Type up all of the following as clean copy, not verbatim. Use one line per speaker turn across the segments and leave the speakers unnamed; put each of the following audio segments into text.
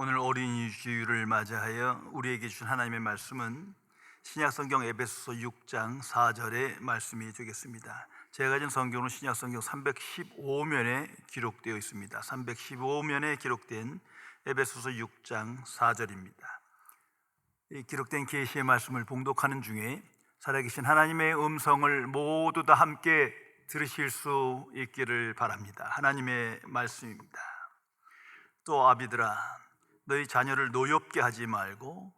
오늘 어린이 주일을 맞이하여 우리에게 주신 하나님의 말씀은 신약성경 에베소서 6장 4절의 말씀이 되겠습니다. 제가 가진 성경은 신약성경 315면에 기록되어 있습니다. 315면에 기록된 에베소서 6장 4절입니다. 이 기록된 계시의 말씀을 봉독하는 중에 살아계신 하나님의 음성을 모두 다 함께 들으실 수 있기를 바랍니다. 하나님의 말씀입니다. 또 아비들아, 너희 자녀를 노엽게 하지 말고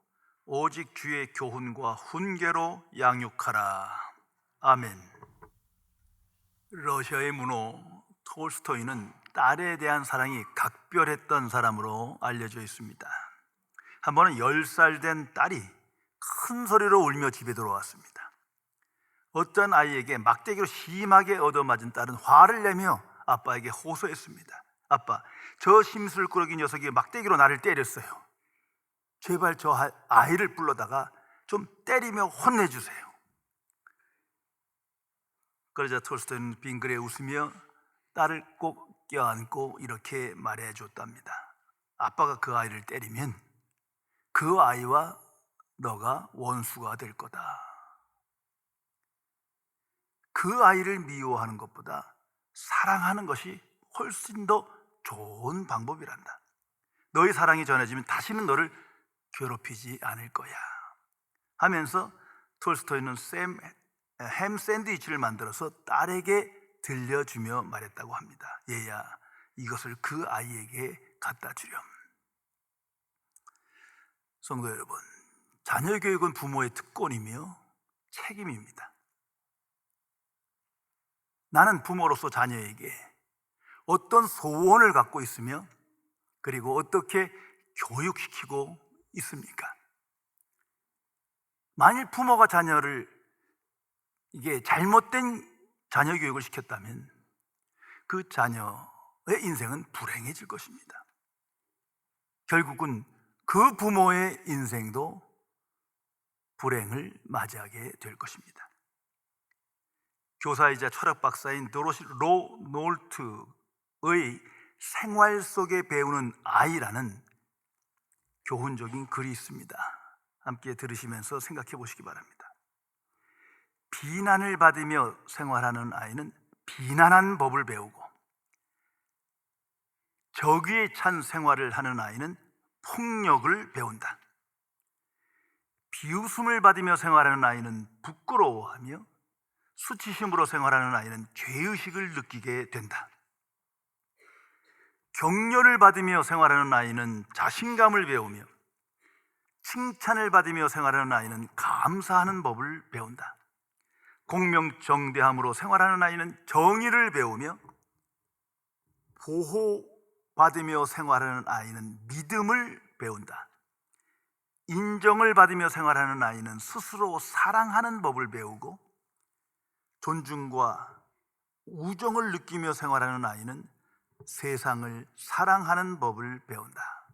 오직 주의 교훈과 훈계로 양육하라. 아멘. 러시아의 문호 톨스토이는 딸에 대한 사랑이 각별했던 사람으로 알려져 있습니다. 한 번은 10살 된 딸이 큰 소리로 울며 집에 들어왔습니다. 어떤 아이에게 막대기로 심하게 얻어맞은 딸은 화를 내며 아빠에게 호소했습니다. 아빠, 저 심술꾸러기 녀석이 막대기로 나를 때렸어요. 제발 저 아이를 불러다가 좀 때리며 혼내주세요. 그러자 톨스토이는 빙그레 웃으며 딸을 꼭 껴안고 이렇게 말해줬답니다. 아빠가 그 아이를 때리면 그 아이와 너가 원수가 될 거다. 그 아이를 미워하는 것보다 사랑하는 것이 훨씬 더 좋은 방법이란다. 너의 사랑이 전해지면 다시는 너를 괴롭히지 않을 거야 하면서 톨스토이는 햄 샌드위치를 만들어서 딸에게 들려주며 말했다고 합니다. 얘야, 이것을 그 아이에게 갖다 주렴. 성도 여러분, 자녀 교육은 부모의 특권이며 책임입니다. 나는 부모로서 자녀에게 어떤 소원을 갖고 있으며 그리고 어떻게 교육시키고 있습니까? 만일 부모가 자녀를 이게 잘못된 자녀 교육을 시켰다면 그 자녀의 인생은 불행해질 것입니다. 결국은 그 부모의 인생도 불행을 맞이하게 될 것입니다. 교사이자 철학 박사인 도로시 노놀트의 생활 속에 배우는 아이라는 교훈적인 글이 있습니다. 함께 들으시면서 생각해 보시기 바랍니다. 비난을 받으며 생활하는 아이는 비난한 법을 배우고, 적의에 찬 생활을 하는 아이는 폭력을 배운다. 비웃음을 받으며 생활하는 아이는 부끄러워하며, 수치심으로 생활하는 아이는 죄의식을 느끼게 된다. 격려를 받으며 생활하는 아이는 자신감을 배우며, 칭찬을 받으며 생활하는 아이는 감사하는 법을 배운다. 공명정대함으로 생활하는 아이는 정의를 배우며, 보호받으며 생활하는 아이는 믿음을 배운다. 인정을 받으며 생활하는 아이는 스스로 사랑하는 법을 배우고, 존중과 우정을 느끼며 생활하는 아이는 세상을 사랑하는 법을 배운다.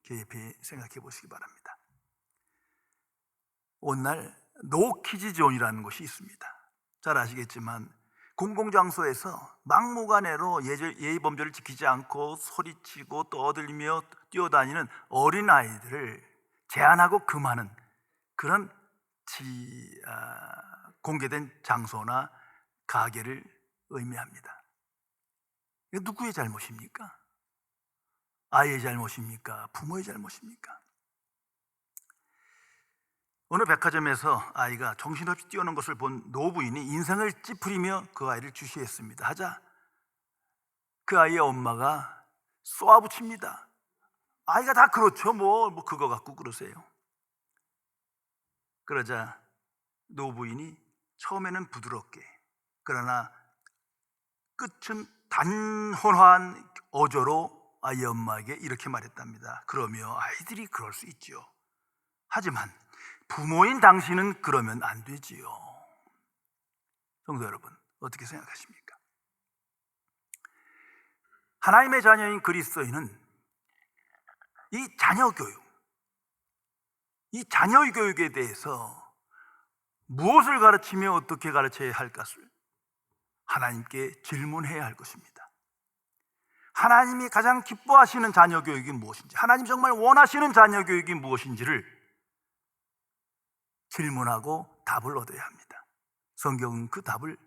깊이 생각해 보시기 바랍니다. 오늘날 노키즈 존이라는 곳이 있습니다. 잘 아시겠지만 공공장소에서 막무가내로 예의 범절을 지키지 않고 소리치고 떠들며 뛰어다니는 어린아이들을 제한하고 금하는 그런 공개된 장소나 가게를 의미합니다. 이거 누구의 잘못입니까? 아이의 잘못입니까? 부모의 잘못입니까? 어느 백화점에서 아이가 정신없이 뛰어노는 것을 본 노부인이 인상을 찌푸리며 그 아이를 주시했습니다. 하자 그 아이의 엄마가 쏘아붙입니다. 아이가 다 그렇죠. 뭐 그거 갖고 그러세요. 그러자 노부인이 처음에는 부드럽게, 그러나 끝은 단호한 어조로 아이 엄마에게 이렇게 말했답니다. 그러며 아이들이 그럴 수 있죠. 하지만 부모인 당신은 그러면 안 되지요. 성도 여러분, 어떻게 생각하십니까? 하나님의 자녀인 그리스도인은 이 자녀 교육에 대해서 무엇을 가르치며 어떻게 가르쳐야 할 것을 하나님께 질문해야 할 것입니다. 하나님이 가장 기뻐하시는 자녀 교육이 무엇인지, 하나님 정말 원하시는 자녀 교육이 무엇인지를 질문하고 답을 얻어야 합니다. 성경은 그 답을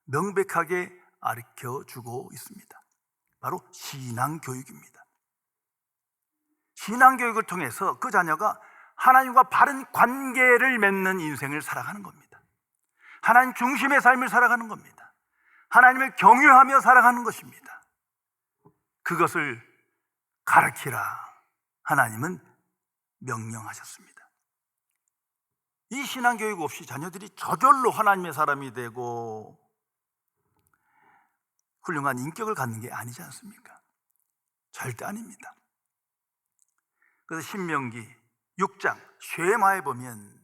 명백하게 가르쳐주고 있습니다. 바로 신앙교육입니다. 신앙교육을 통해서 그 자녀가 하나님과 바른 관계를 맺는 인생을 살아가는 겁니다. 하나님 중심의 삶을 살아가는 겁니다. 하나님을 경유하며 살아가는 것입니다. 그것을 가르치라 하나님은 명령하셨습니다. 이 신앙교육 없이 자녀들이 저절로 하나님의 사람이 되고 훌륭한 인격을 갖는 게 아니지 않습니까? 절대 아닙니다. 그래서 신명기 6장 쉐마에 보면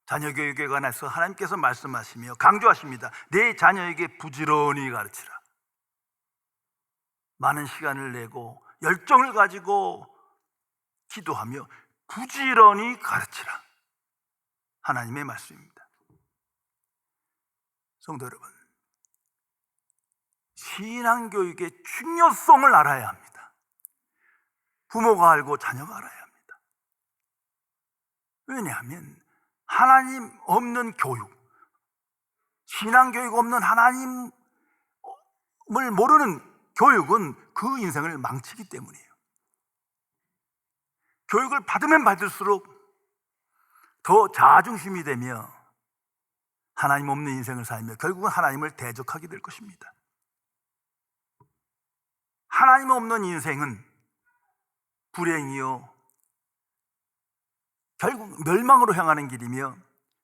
자녀 교육에 관해서 하나님께서 말씀하시며 강조하십니다. 내 자녀에게 부지런히 가르치라. 많은 시간을 내고 열정을 가지고 기도하며 부지런히 가르치라. 하나님의 말씀입니다. 성도 여러분, 신앙교육의 중요성을 알아야 합니다. 부모가 알고 자녀가 알아야 합니다. 왜냐하면 하나님 없는 교육, 신앙교육 없는 하나님을 모르는 교육은 그 인생을 망치기 때문이에요. 교육을 받으면 받을수록 더 자아중심이 되며 하나님 없는 인생을 살며 결국은 하나님을 대적하게 될 것입니다. 하나님 없는 인생은 불행이요 결국 멸망으로 향하는 길이며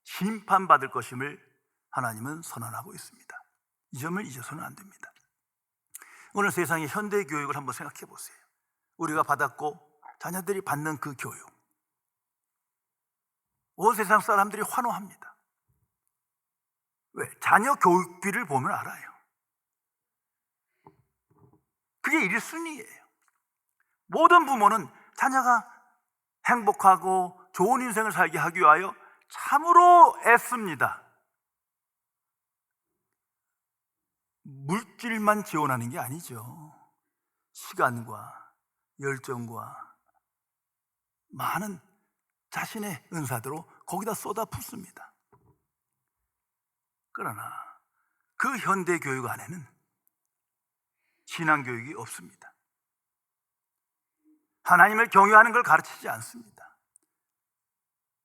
심판받을 것임을 하나님은 선언하고 있습니다. 이 점을 잊어서는 안 됩니다. 오늘 세상의 현대 교육을 한번 생각해 보세요. 우리가 받았고 자녀들이 받는 그 교육, 온 세상 사람들이 환호합니다. 왜? 자녀 교육비를 보면 알아요. 그게 1순위예요. 모든 부모는 자녀가 행복하고 좋은 인생을 살게 하기 위하여 참으로 애씁니다. 물질만 지원하는 게 아니죠. 시간과 열정과 많은 자신의 은사대로 거기다 쏟아 붓습니다. 그러나 그 현대 교육 안에는 신앙교육이 없습니다. 하나님을 경외하는 걸 가르치지 않습니다.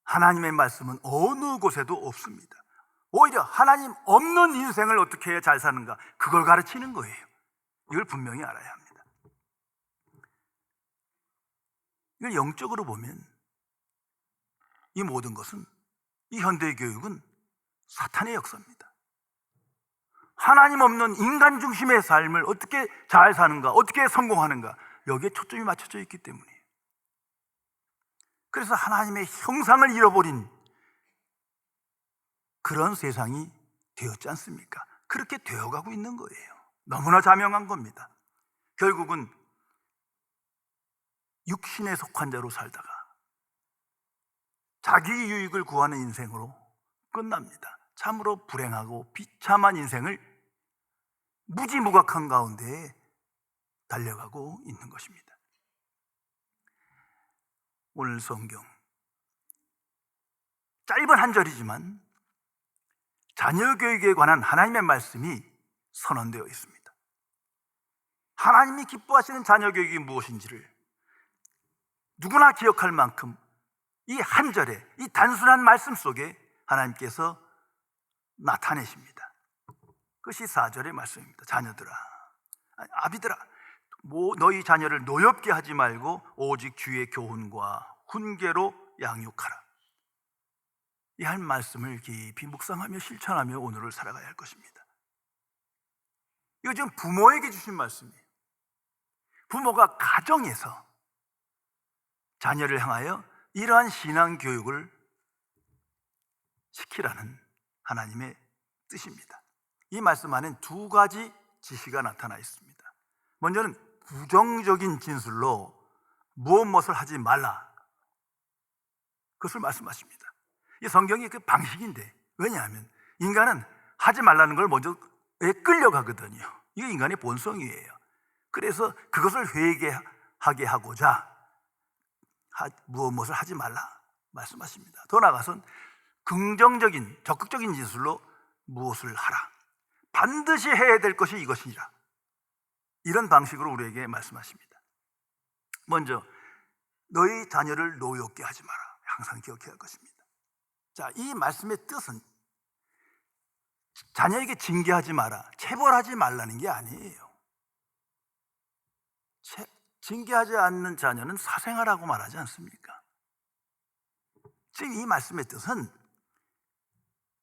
하나님의 말씀은 어느 곳에도 없습니다. 오히려 하나님 없는 인생을 어떻게 해야 잘 사는가, 그걸 가르치는 거예요. 이걸 분명히 알아야 합니다. 이걸 영적으로 보면 이 모든 것은, 이 현대 교육은 사탄의 역사입니다. 하나님 없는 인간 중심의 삶을 어떻게 잘 사는가, 어떻게 성공하는가, 여기에 초점이 맞춰져 있기 때문이에요. 그래서 하나님의 형상을 잃어버린 그런 세상이 되었지 않습니까? 그렇게 되어가고 있는 거예요. 너무나 자명한 겁니다. 결국은 육신에 속한 자로 살다가 자기 유익을 구하는 인생으로 끝납니다. 참으로 불행하고 비참한 인생을 무지무각한 가운데 달려가고 있는 것입니다. 오늘 성경 짧은 한 절이지만 자녀 교육에 관한 하나님의 말씀이 선언되어 있습니다. 하나님이 기뻐하시는 자녀 교육이 무엇인지를 누구나 기억할 만큼 이 한 절에, 이 단순한 말씀 속에 하나님께서 나타내십니다. 그것이 4절의 말씀입니다. 자녀들아, 아비들아, 너희 자녀를 노엽게 하지 말고 오직 주의 교훈과 훈계로 양육하라. 이 한 말씀을 깊이 묵상하며 실천하며 오늘을 살아가야 할 것입니다. 이거 지금 부모에게 주신 말씀이에요. 부모가 가정에서 자녀를 향하여 이러한 신앙 교육을 시키라는 하나님의 뜻입니다. 이 말씀 안에는 두 가지 지시가 나타나 있습니다. 먼저는 부정적인 진술로 무엇을 하지 말라, 그것을 말씀하십니다. 이 성경이 그 방식인데, 왜냐하면 인간은 하지 말라는 걸 먼저 끌려가거든요. 이게 인간의 본성이에요. 그래서 그것을 회개하게 하고자 무엇을 하지 말라 말씀하십니다. 더 나아가서는 긍정적인 적극적인 진술로 무엇을 하라, 반드시 해야 될 것이 이것이니라, 이런 방식으로 우리에게 말씀하십니다. 먼저 너희 자녀를 노엽게 하지 마라, 항상 기억해야 할 것입니다. 자, 이 말씀의 뜻은 자녀에게 징계하지 마라, 체벌하지 말라는 게 아니에요. 징계하지 않는 자녀는 사생아라고 말하지 않습니까? 지금 이 말씀의 뜻은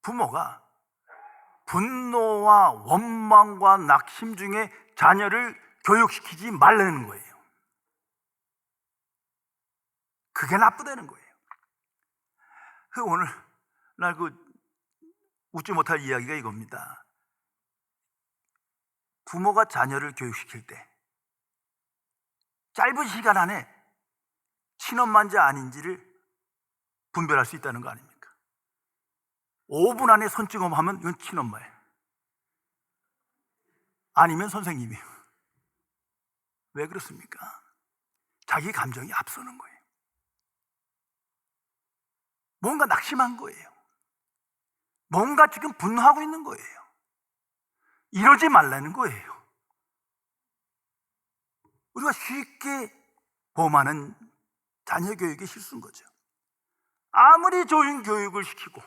부모가 분노와 원망과 낙심 중에 자녀를 교육시키지 말라는 거예요. 그게 나쁘다는 거예요. 오늘날 웃지 못할 이야기가 이겁니다. 부모가 자녀를 교육시킬 때 짧은 시간 안에 친엄마인지 아닌지를 분별할 수 있다는 거 아닙니까? 5분 안에 손찌검하면 이건 친엄마예요. 아니면 선생님이에요. 왜 그렇습니까? 자기 감정이 앞서는 거예요. 뭔가 낙심한 거예요. 뭔가 지금 분노하고 있는 거예요. 이러지 말라는 거예요. 우리가 쉽게 범하는 자녀 교육의 실수인 거죠. 아무리 좋은 교육을 시키고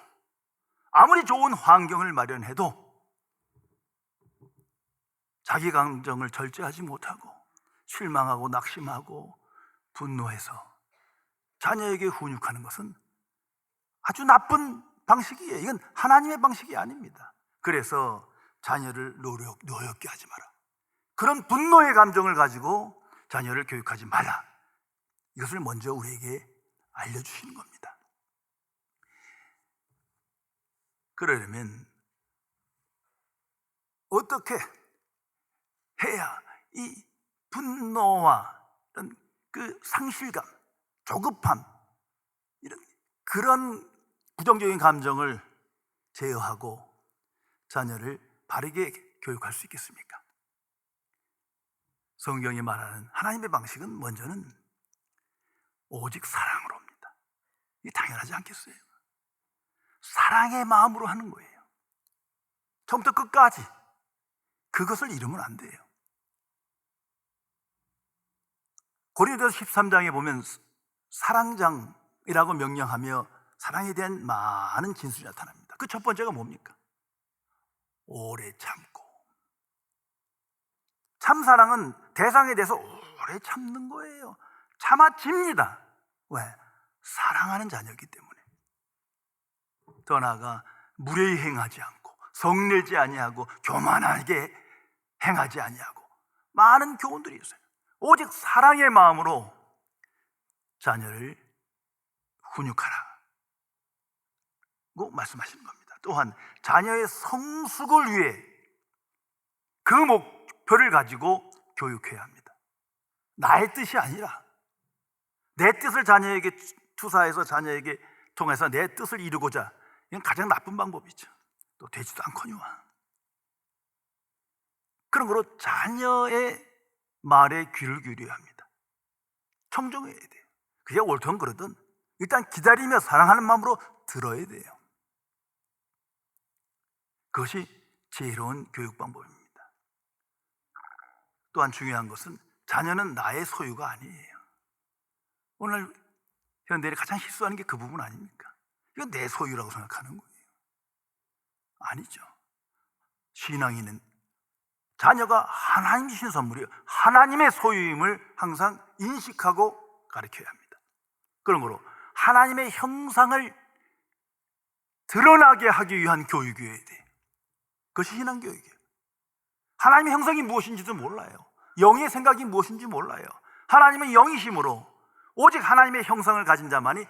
아무리 좋은 환경을 마련해도 자기 감정을 절제하지 못하고 실망하고 낙심하고 분노해서 자녀에게 훈육하는 것은 아주 나쁜 방식이에요. 이건 하나님의 방식이 아닙니다. 그래서 자녀를 노엽게 하지 마라, 그런 분노의 감정을 가지고 자녀를 교육하지 마라, 이것을 먼저 우리에게 알려주시는 겁니다. 그러려면 어떻게 해야 이 분노와 이런 그 상실감, 조급함, 이런 그런 부정적인 감정을 제어하고 자녀를 바르게 교육할 수 있겠습니까? 성경이 말하는 하나님의 방식은 먼저는 오직 사랑으로입니다. 이게 당연하지 않겠어요? 사랑의 마음으로 하는 거예요. 처음부터 끝까지 그것을 잃으면 안 돼요. 고린도서 13장에 보면 사랑장이라고 명령하며 사랑에 대한 많은 진술이 나타납니다. 그 첫 번째가 뭡니까? 오래 참고. 참사랑은 대상에 대해서 오래 참는 거예요. 참아집니다. 왜? 사랑하는 자녀이기 때문에. 더 나아가 무례히 행하지 않고 성내지 아니하고 교만하게 행하지 아니하고, 많은 교훈들이 있어요. 오직 사랑의 마음으로 자녀를 훈육하라고 말씀하시는 겁니다. 또한 자녀의 성숙을 위해 그 목표를 가지고 교육해야 합니다. 나의 뜻이 아니라 내 뜻을 자녀에게 투사해서 자녀에게 통해서 내 뜻을 이루고자, 이건 가장 나쁜 방법이죠. 또 되지도 않거니와. 그런 거로 자녀의 말에 귀를 기울여야 합니다. 청정해야 돼요. 그게 옳든 그러든 일단 기다리며 사랑하는 마음으로 들어야 돼요. 그것이 지혜로운 교육 방법입니다. 또한 중요한 것은 자녀는 나의 소유가 아니에요. 오늘 현대인이 가장 실수하는 게 그 부분 아닙니까? 이건 내 소유라고 생각하는 거예요. 아니죠. 신앙인은 자녀가 하나님 주신 선물이에요. 하나님의 소유임을 항상 인식하고 가르쳐야 합니다. 그런 거로 하나님의 형상을 드러나게 하기 위한 교육이어야 돼요. 그것이 신앙교육이에요. 하나님의 형상이 무엇인지도 몰라요. 영의 생각이 무엇인지 몰라요. 하나님은 영이심으로 오직 하나님의 형상을 가진 자만이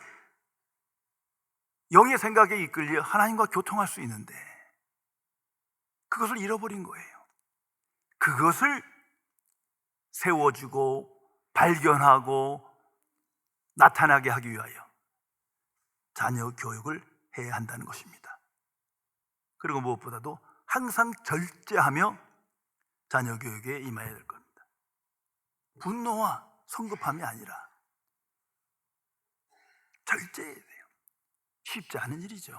영의 생각에 이끌려 하나님과 교통할 수 있는데 그것을 잃어버린 거예요. 그것을 세워주고 발견하고 나타나게 하기 위하여 자녀 교육을 해야 한다는 것입니다. 그리고 무엇보다도 항상 절제하며 자녀 교육에 임해야 될 겁니다. 분노와 성급함이 아니라 절제해야 돼요. 쉽지 않은 일이죠.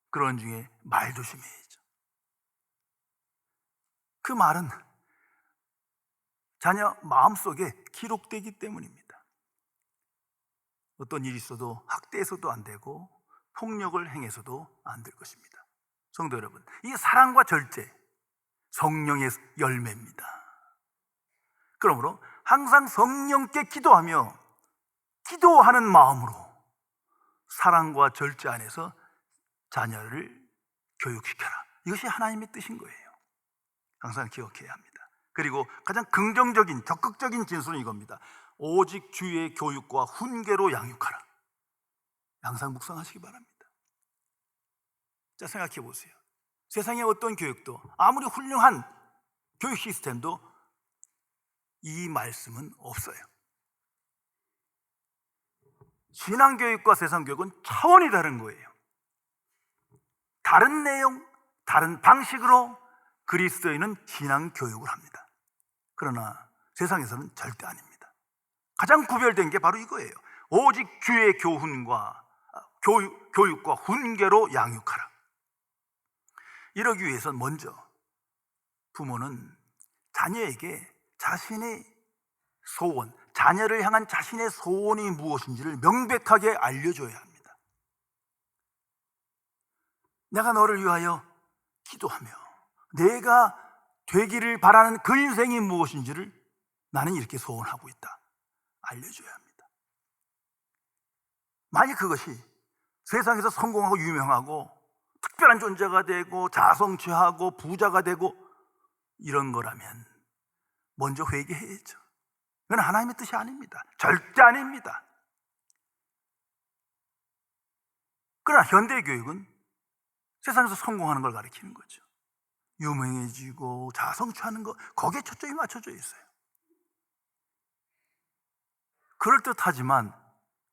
그런 중에 말 조심해야죠. 그 말은 자녀 마음속에 기록되기 때문입니다. 어떤 일이 있어도 학대해서도 안 되고 폭력을 행해서도 안 될 것입니다. 성도 여러분, 이 사랑과 절제, 성령의 열매입니다. 그러므로 항상 성령께 기도하며 기도하는 마음으로 사랑과 절제 안에서 자녀를 교육시켜라. 이것이 하나님의 뜻인 거예요. 항상 기억해야 합니다. 그리고 가장 긍정적인, 적극적인 진술은 이겁니다. 오직 주의 교육과 훈계로 양육하라. 항상 묵상하시기 바랍니다. 자, 생각해 보세요. 세상의 어떤 교육도, 아무리 훌륭한 교육 시스템도 이 말씀은 없어요. 신앙교육과 세상교육은 차원이 다른 거예요. 다른 내용, 다른 방식으로 그리스도인은 신앙교육을 합니다. 그러나 세상에서는 절대 아닙니다. 가장 구별된 게 바로 이거예요. 오직 주의 교육과 훈계로 양육하라. 이러기 위해서는 먼저 부모는 자녀에게 자신의 소원, 자녀를 향한 자신의 소원이 무엇인지를 명백하게 알려줘야 합니다. 내가 너를 위하여 기도하며 내가 되기를 바라는 그 인생이 무엇인지를 나는 이렇게 소원하고 있다. 알려줘야 합니다. 만약 그것이 세상에서 성공하고 유명하고 특별한 존재가 되고 자성취하고 부자가 되고 이런 거라면 먼저 회개해야죠. 그건 하나님의 뜻이 아닙니다. 절대 아닙니다. 그러나 현대교육은 세상에서 성공하는 걸 가르치는 거죠. 유명해지고 자성취하는 거, 거기에 초점이 맞춰져 있어요. 그럴듯하지만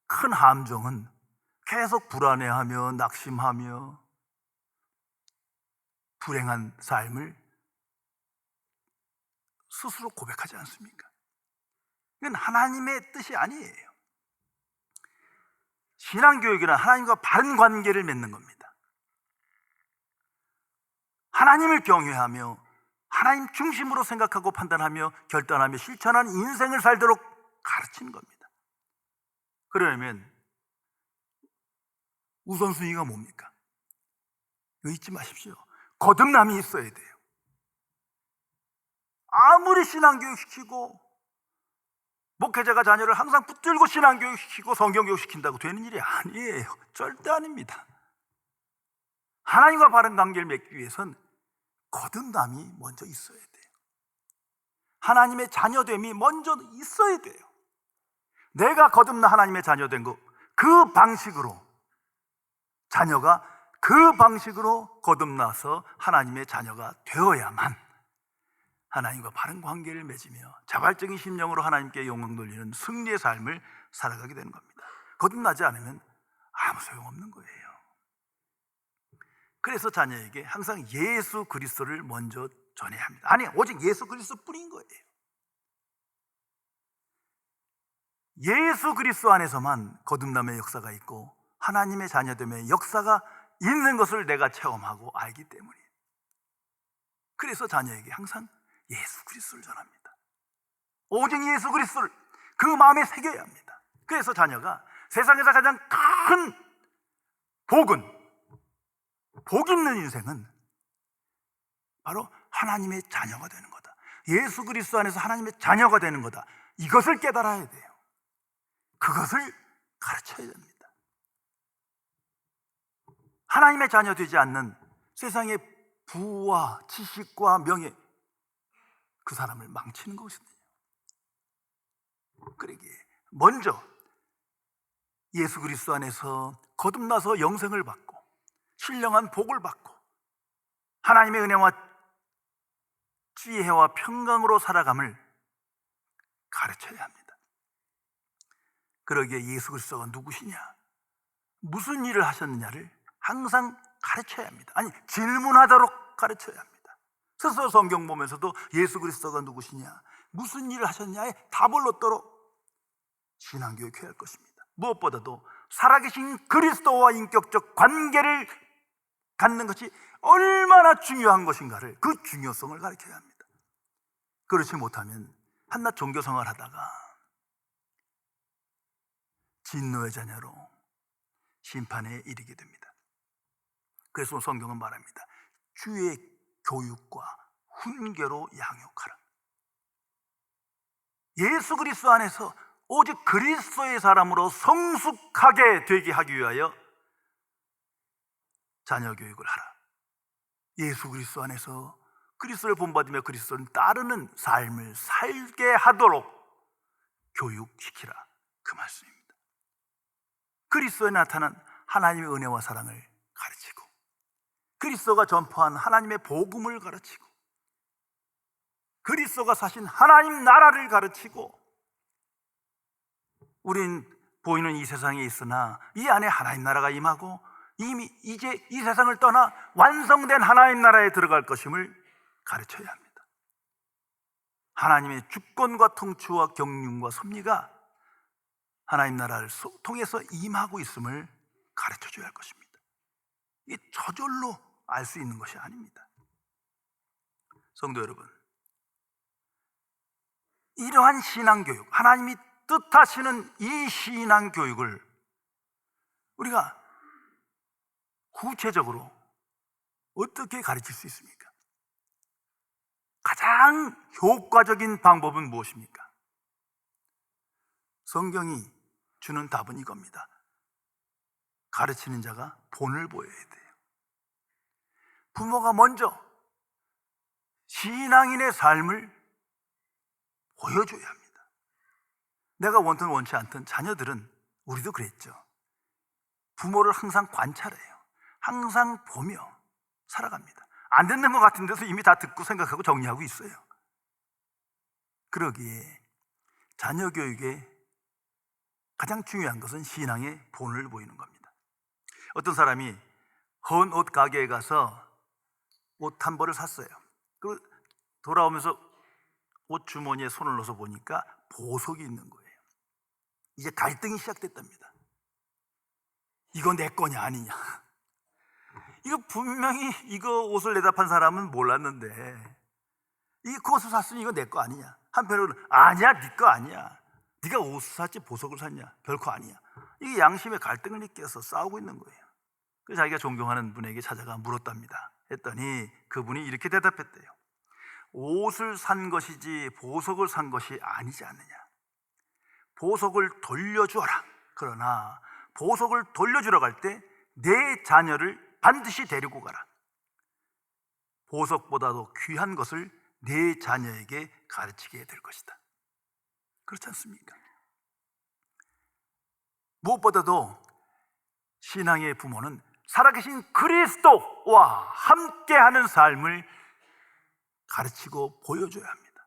큰 함정은 계속 불안해하며 낙심하며 불행한 삶을 스스로 고백하지 않습니까? 이건 하나님의 뜻이 아니에요. 신앙교육이란 하나님과 바른 관계를 맺는 겁니다. 하나님을 경외하며 하나님 중심으로 생각하고 판단하며 결단하며 실천하는 인생을 살도록 가르치는 겁니다. 그러려면 우선순위가 뭡니까? 이거 잊지 마십시오. 거듭남이 있어야 돼요. 아무리 신앙교육 시키고 목회자가 자녀를 항상 붙들고 신앙교육 시키고 성경교육 시킨다고 되는 일이 아니에요. 절대 아닙니다. 하나님과 바른 관계를 맺기 위해선 거듭남이 먼저 있어야 돼요. 하나님의 자녀됨이 먼저 있어야 돼요. 내가 거듭나 하나님의 자녀된 거, 그 방식으로 자녀가 그 방식으로 거듭나서 하나님의 자녀가 되어야만 하나님과 바른 관계를 맺으며 자발적인 심령으로 하나님께 영광 돌리는 승리의 삶을 살아가게 되는 겁니다. 거듭나지 않으면 아무 소용없는 거예요. 그래서 자녀에게 항상 예수 그리스도를 먼저 전해야 합니다. 아니, 오직 예수 그리스도뿐인 거예요. 예수 그리스도 안에서만 거듭남의 역사가 있고 하나님의 자녀됨의 역사가 있는 것을 내가 체험하고 알기 때문이에요. 그래서 자녀에게 항상 예수 그리스도를 전합니다. 오직 예수 그리스도를 그 마음에 새겨야 합니다. 그래서 자녀가 세상에서 가장 큰 복 있는 인생은 바로 하나님의 자녀가 되는 거다. 예수 그리스도 안에서 하나님의 자녀가 되는 거다. 이것을 깨달아야 돼요. 그것을 가르쳐야 됩니다. 하나님의 자녀 되지 않는 세상의 부와 지식과 명예, 그 사람을 망치는 것이거든요. 그러기에 먼저 예수 그리스도 안에서 거듭나서 영생을 받고 신령한 복을 받고 하나님의 은혜와 지혜와 평강으로 살아감을 가르쳐야 합니다. 그러기에 예수 그리스도가 누구시냐, 무슨 일을 하셨느냐를 항상 가르쳐야 합니다. 아니, 질문하도록 가르쳐야 합니다. 스스로 성경 보면서도 예수 그리스도가 누구시냐, 무슨 일을 하셨냐에 답을 얻도록 신앙교육해야 할 것입니다. 무엇보다도 살아계신 그리스도와 인격적 관계를 갖는 것이 얼마나 중요한 것인가를, 그 중요성을 가르쳐야 합니다. 그렇지 못하면 한낱 종교생활 하다가 진노의 자녀로 심판에 이르게 됩니다. 그래서 성경은 말합니다. 주의 교육과 훈계로 양육하라. 예수 그리스도 안에서 오직 그리스도의 사람으로 성숙하게 되게 하기 위하여 자녀 교육을 하라. 예수 그리스도 안에서 그리스도를 본받으며 그리스도를 따르는 삶을 살게 하도록 교육시키라, 그 말씀입니다. 그리스도에 나타난 하나님의 은혜와 사랑을 가르치고, 그리스도가 전파한 하나님의 복음을 가르치고, 그리스도가 사신 하나님 나라를 가르치고, 우린 보이는 이 세상에 있으나 이 안에 하나님 나라가 임하고 이미 이제 이 세상을 떠나 완성된 하나님 나라에 들어갈 것임을 가르쳐야 합니다. 하나님의 주권과 통치와 경륜과 섭리가 하나님 나라를 통해서 임하고 있음을 가르쳐줘야 할 것입니다. 이게 저절로 알 수 있는 것이 아닙니다. 성도 여러분, 이러한 신앙교육, 하나님이 뜻하시는 이 신앙교육을 우리가 구체적으로 어떻게 가르칠 수 있습니까? 가장 효과적인 방법은 무엇입니까? 성경이 주는 답은 이겁니다. 가르치는 자가 본을 보여야 돼요. 부모가 먼저 신앙인의 삶을 보여줘야 합니다. 내가 원든 원치 않든 자녀들은, 우리도 그랬죠. 부모를 항상 관찰해요. 항상 보며 살아갑니다. 안 듣는 것 같은 데서 이미 다 듣고 생각하고 정리하고 있어요. 그러기에 자녀 교육에 가장 중요한 것은 신앙의 본을 보이는 겁니다. 어떤 사람이 헌 옷 가게에 가서 옷 한 벌을 샀어요. 그리고 돌아오면서 옷 주머니에 손을 넣어서 보니까 보석이 있는 거예요. 이제 갈등이 시작됐답니다. 이거 내 거냐 아니냐. 이거 분명히 이거 옷을 내다 판 사람은 몰랐는데 그 옷을 샀으니 이거 내 거 아니냐. 한편으로는 아니야, 네 거 아니야. 네가 옷을 샀지 보석을 샀냐. 결코 아니야. 이게 양심의 갈등을 느껴서 싸우고 있는 거예요. 그래서 자기가 존경하는 분에게 찾아가 물었답니다. 했더니 그분이 이렇게 대답했대요. 옷을 산 것이지 보석을 산 것이 아니지 않느냐. 보석을 돌려주어라. 그러나 보석을 돌려주러 갈 때 내 자녀를 반드시 데리고 가라. 보석보다도 귀한 것을 내 자녀에게 가르치게 될 것이다. 그렇지 않습니까? 무엇보다도 신앙의 부모는 살아계신 그리스도와 함께하는 삶을 가르치고 보여줘야 합니다.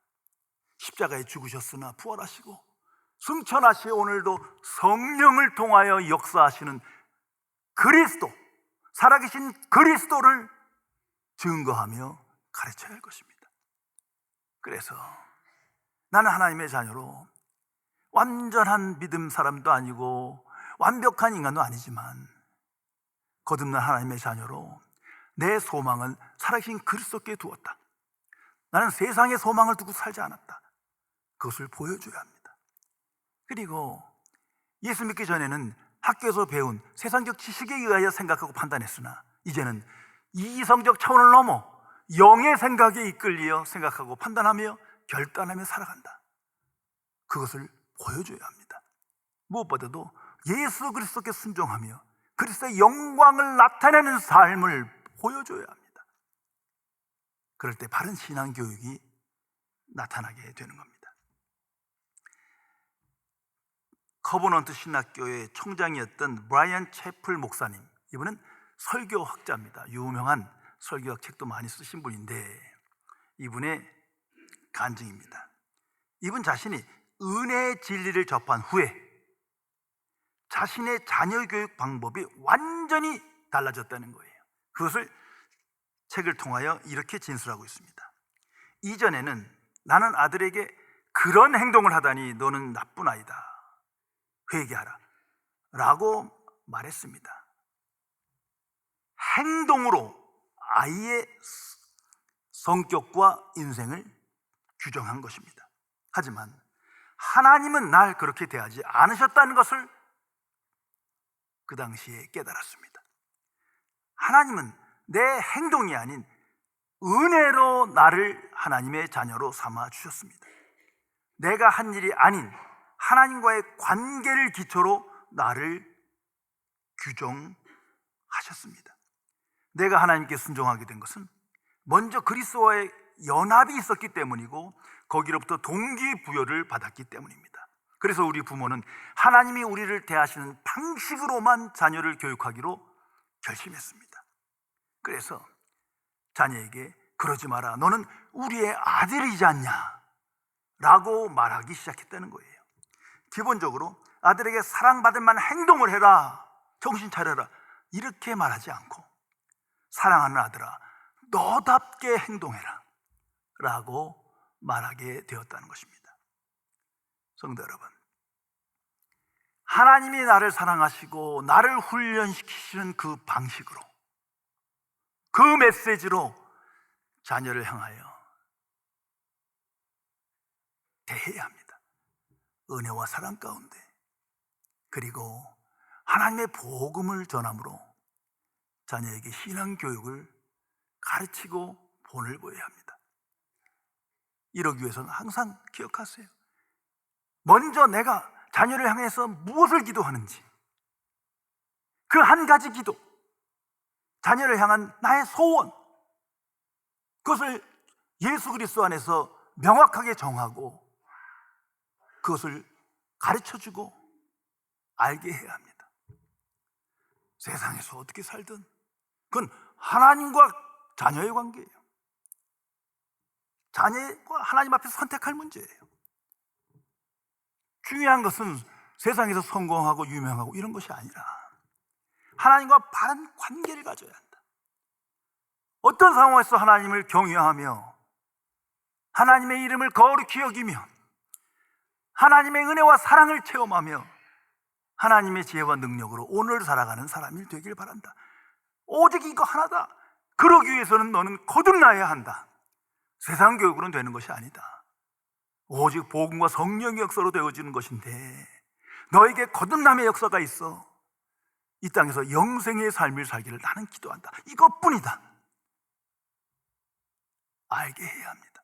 십자가에 죽으셨으나 부활하시고 승천하시 오늘도 성령을 통하여 역사하시는 그리스도, 살아계신 그리스도를 증거하며 가르쳐야 할 것입니다. 그래서 나는 하나님의 자녀로 완전한 믿음 사람도 아니고 완벽한 인간도 아니지만 거듭난 하나님의 자녀로 내 소망은 살아계신 그리스도께 두었다. 나는 세상의 소망을 두고 살지 않았다. 그것을 보여줘야 합니다. 그리고 예수 믿기 전에는 학교에서 배운 세상적 지식에 의하여 생각하고 판단했으나 이제는 이성적 차원을 넘어 영의 생각에 이끌려 생각하고 판단하며 결단하며 살아간다. 그것을 보여줘야 합니다. 무엇보다도 예수 그리스도께 순종하며 그리스도의 영광을 나타내는 삶을 보여줘야 합니다. 그럴 때 바른 신앙 교육이 나타나게 되는 겁니다. 커버넌트 신학교의 총장이었던 브라이언 채플 목사님, 이분은 설교학자입니다. 유명한 설교학 책도 많이 쓰신 분인데 이분의 간증입니다. 이분 자신이 은혜의 진리를 접한 후에 자신의 자녀 교육 방법이 완전히 달라졌다는 거예요. 그것을 책을 통하여 이렇게 진술하고 있습니다. 이전에는 나는 아들에게 그런 행동을 하다니 너는 나쁜 아이다, 회개하라 라고 말했습니다. 행동으로 아이의 성격과 인생을 규정한 것입니다. 하지만 하나님은 날 그렇게 대하지 않으셨다는 것을 그 당시에 깨달았습니다. 하나님은 내 행동이 아닌 은혜로 나를 하나님의 자녀로 삼아 주셨습니다. 내가 한 일이 아닌 하나님과의 관계를 기초로 나를 규정하셨습니다. 내가 하나님께 순종하게 된 것은 먼저 그리스도와의 연합이 있었기 때문이고 거기로부터 동기부여를 받았기 때문입니다. 그래서 우리 부모는 하나님이 우리를 대하시는 방식으로만 자녀를 교육하기로 결심했습니다. 그래서 자녀에게 그러지 마라, 너는 우리의 아들이지 않냐 라고 말하기 시작했다는 거예요. 기본적으로 아들에게 사랑받을 만한 행동을 해라, 정신 차려라 이렇게 말하지 않고 사랑하는 아들아 너답게 행동해라 라고 말하게 되었다는 것입니다. 성도 여러분, 하나님이 나를 사랑하시고 나를 훈련시키시는 그 방식으로, 그 메시지로 자녀를 향하여 대해야 합니다. 은혜와 사랑 가운데, 그리고 하나님의 복음을 전함으로 자녀에게 신앙교육을 가르치고 본을 보여야 합니다. 이러기 위해서는 항상 기억하세요. 먼저 내가 자녀를 향해서 무엇을 기도하는지, 그 한 가지 기도, 자녀를 향한 나의 소원, 그것을 예수 그리스도 안에서 명확하게 정하고 그것을 가르쳐주고 알게 해야 합니다. 세상에서 어떻게 살든 그건 하나님과 자녀의 관계예요. 자녀가 하나님 앞에서 선택할 문제예요. 중요한 것은 세상에서 성공하고 유명하고 이런 것이 아니라 하나님과 바른 관계를 가져야 한다. 어떤 상황에서 하나님을 경외하며 하나님의 이름을 거룩히 여기며 하나님의 은혜와 사랑을 체험하며 하나님의 지혜와 능력으로 오늘 살아가는 사람이 되길 바란다. 오직 이거 하나다. 그러기 위해서는 너는 거듭나야 한다. 세상 교육으로는 되는 것이 아니다. 오직 복음과 성령의 역사로 되어지는 것인데 너에게 거듭남의 역사가 있어 이 땅에서 영생의 삶을 살기를 나는 기도한다. 이것뿐이다. 알게 해야 합니다.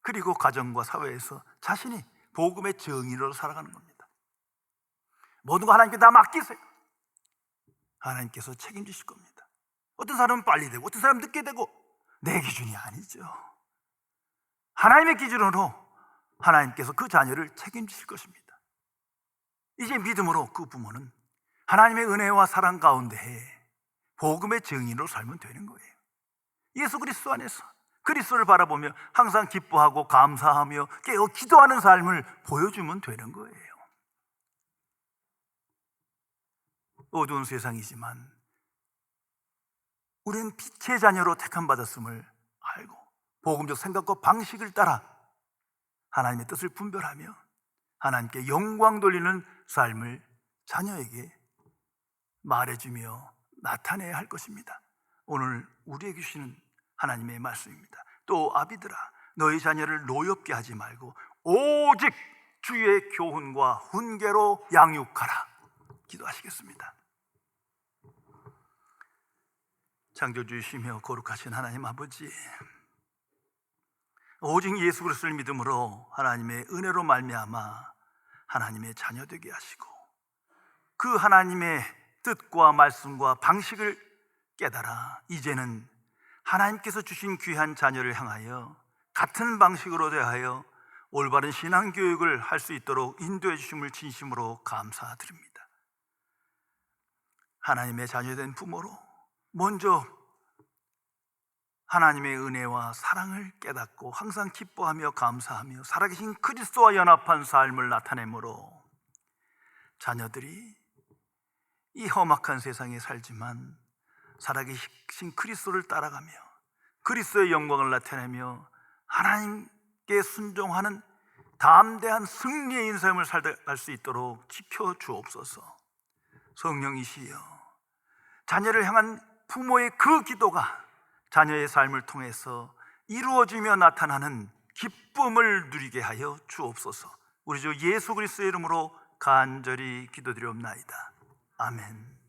그리고 가정과 사회에서 자신이 복음의 증인으로 살아가는 겁니다. 모든 거 하나님께 다 맡기세요. 하나님께서 책임지실 겁니다. 어떤 사람은 빨리 되고 어떤 사람은 늦게 되고 내 기준이 아니죠. 하나님의 기준으로 하나님께서 그 자녀를 책임지실 것입니다. 이제 믿음으로 그 부모는 하나님의 은혜와 사랑 가운데 복음의 증인으로 살면 되는 거예요. 예수 그리스도 안에서 그리스도를 바라보며 항상 기뻐하고 감사하며 깨어 기도하는 삶을 보여주면 되는 거예요. 어두운 세상이지만 우리는 빛의 자녀로 택함받았음을 알고 복음적 생각과 방식을 따라 하나님의 뜻을 분별하며 하나님께 영광 돌리는 삶을 자녀에게 말해주며 나타내야 할 것입니다. 오늘 우리에게 주시는 하나님의 말씀입니다. 또 아비들아 너희 자녀를 노엽게 하지 말고 오직 주의 교훈과 훈계로 양육하라. 기도하시겠습니다. 창조주이시며 거룩하신 하나님 아버지, 오직 예수 그리스도를 믿음으로 하나님의 은혜로 말미암아 하나님의 자녀 되게 하시고 그 하나님의 뜻과 말씀과 방식을 깨달아 이제는 하나님께서 주신 귀한 자녀를 향하여 같은 방식으로 대하여 올바른 신앙교육을 할 수 있도록 인도해 주심을 진심으로 감사드립니다. 하나님의 자녀된 부모로 먼저 하나님의 은혜와 사랑을 깨닫고 항상 기뻐하며 감사하며 살아계신 그리스도와 연합한 삶을 나타내므로 자녀들이 이 험악한 세상에 살지만 살아계신 그리스도를 따라가며 그리스도의 영광을 나타내며 하나님께 순종하는 담대한 승리의 인생을 살아갈 수 있도록 지켜주옵소서. 성령이시여, 자녀를 향한 부모의 그 기도가 자녀의 삶을 통해서 이루어지며 나타나는 기쁨을 누리게 하여 주옵소서. 우리 주 예수 그리스도의 이름으로 간절히 기도드리옵나이다. 아멘.